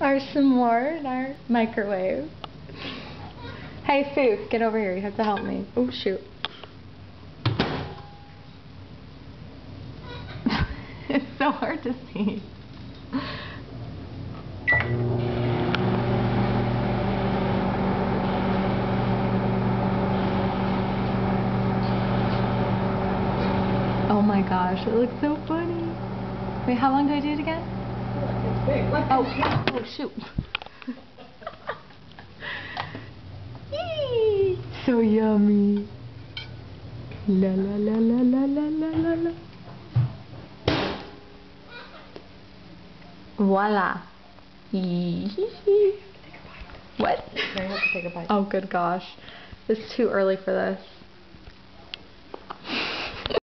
Or some more in our microwave. Hey, Sue, get over here. You have to help me. Oh, shoot. It's so hard to see. Oh my gosh, it looks so funny. Wait, how long do I do it again? Oh shoot. Yee, so yummy. La la la la la la la la. Voila. What? I have to take a bite. Oh good gosh. It's too early for this.